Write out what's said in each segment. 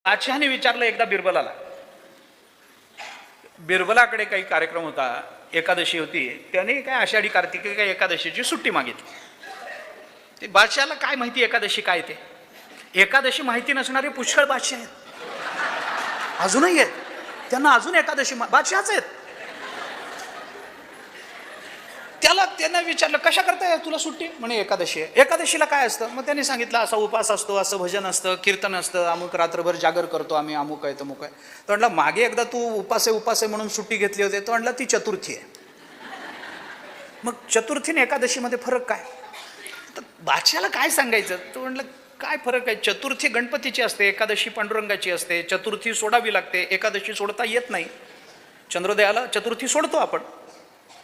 बादशहाने विचारलं एकदा बिरबलाला. बिरबलाकडे काही कार्यक्रम होता, एकादशी होती. त्याने काय आषाढी कार्तिकी काय एकादशीची सुट्टी मागितली. ते बादशहाला काय माहिती एकादशी काय ते. एकादशी माहिती नसणारे पुष्कळ बादशाह आहेत, अजूनही आहेत. त्यांना अजून एकादशी बादशाहच आहेत. त्यानं विचारलं कशा करताय तुला सुट्टी. म्हणे एकादशी आहे. एकादशीला काय असतं. मग त्यांनी सांगितलं असा उपास असतो, असं भजन असतं, कीर्तन असतं, अमुक रात्रभर जागर करतो आम्ही, अमुक आहे तमुक आहे. तो म्हणला मागे एकदा तू उपास आहे म्हणून सुट्टी घेतली होती. तो म्हणला ती चतुर्थी आहे. मग चतुर्थी आणि एकादशीमध्ये फरक काय. तर बादशाला काय सांगायचं. तो म्हणलं काय फरक आहे. चतुर्थी गणपतीची असते, एकादशी पांडुरंगाची असते. चतुर्थी सोडावी लागते, एकादशी सोडता येत नाही. चंद्रोदयाला चतुर्थी सोडतो आपण,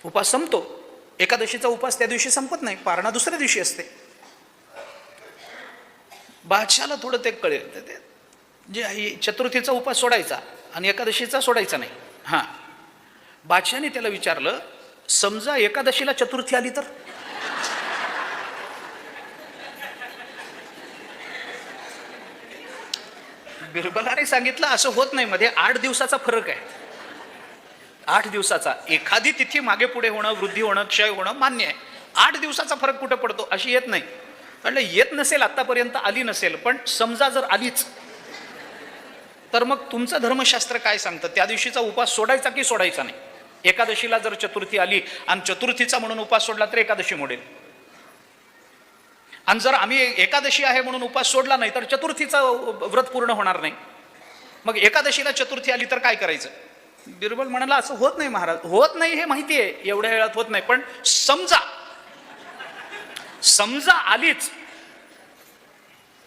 उपास संपतो. एकादशीचा उपास त्या दिवशी संपत नाही, पारणा दुसऱ्या दिवशी असते. बादशाला थोडं ते कळेल. जे चतुर्थीचा उपास सोडायचा आणि एकादशीचा सोडायचा नाही. हां, बादशाने त्याला विचारलं समजा एकादशीला चतुर्थी आली तर. बिरबलाने सांगितलं असं होत नाही, मध्ये 8 दिवसाचा फरक आहे. 8 दिवसाचा. एखादी तिथी मागे पुढे होणं, वृद्धी होणं, क्षय होणं मान्य आहे. 8 दिवसाचा फरक कुठं पडतो. अशी येत नाही. म्हणलं येत नसेल, आतापर्यंत आली नसेल, पण समजा जर आलीच तर मग तुमचं धर्मशास्त्र काय सांगतं. त्या दिवशीचा उपास सोडायचा की सोडायचा नाही. एकादशीला जर चतुर्थी आली आणि चतुर्थीचा म्हणून उपास सोडला तर एकादशी मोडेल. आणि जर आम्ही एकादशी आहे म्हणून उपास सोडला नाही तर चतुर्थीचं व्रत पूर्ण होणार नाही. मग एकादशीला चतुर्थी आली तर काय करायचं. बिरबल म्हणाला असं होत नाही महाराज. होत नाही हे माहिती आहे, एवढ्या वेळात होत नाही, पण समजा आलीच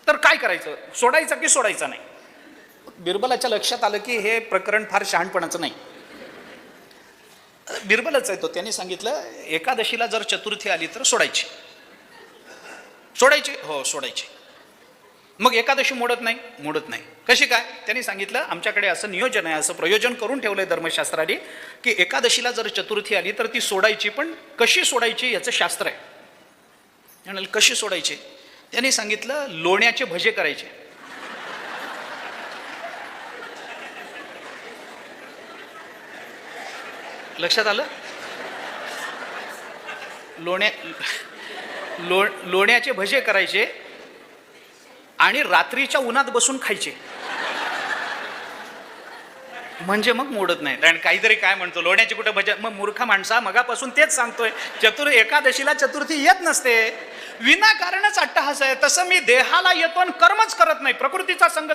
तर काय करायचं. सोडायचं की सोडायचं नाही. बिरबलाच्या लक्षात आलं की हे प्रकरण फार शहाणपणाचं नाही. बिरबलच आहे तो. त्यांनी सांगितलं एकादशीला जर चतुर्थी आली तर सोडायची. हो सोडायची. मग एकादशी मोडत नाही. मोडत नाही. कशी काय. त्यांनी सांगितलं आमच्याकडे असं नियोजन आहे, असं प्रयोजन करून ठेवलंय धर्मशास्त्राने की एकादशीला जर चतुर्थी आली तर ती सोडायची, पण कशी सोडायची याचं शास्त्र आहे. म्हणाल कशी सोडायची. त्यांनी सांगितलं लोण्याचे भजे करायचे. लक्षात आलं. लोण्याचे भजे करायचे आणि रात्रीच्या उन्हात बसून खायचे. म्हणजे मग मोडत नाही. कारण काहीतरी काय म्हणतो लोण्याचे कुठे भजे. मग मूर्खा माणसा, मगापासून तेच सांगतोय. एकादशीला चतुर्थी येत नसते, विनाकारणच अट्टहास आहे. तसं मी देहाला येतो आणि कर्मच करत नाही, प्रकृतीचा संग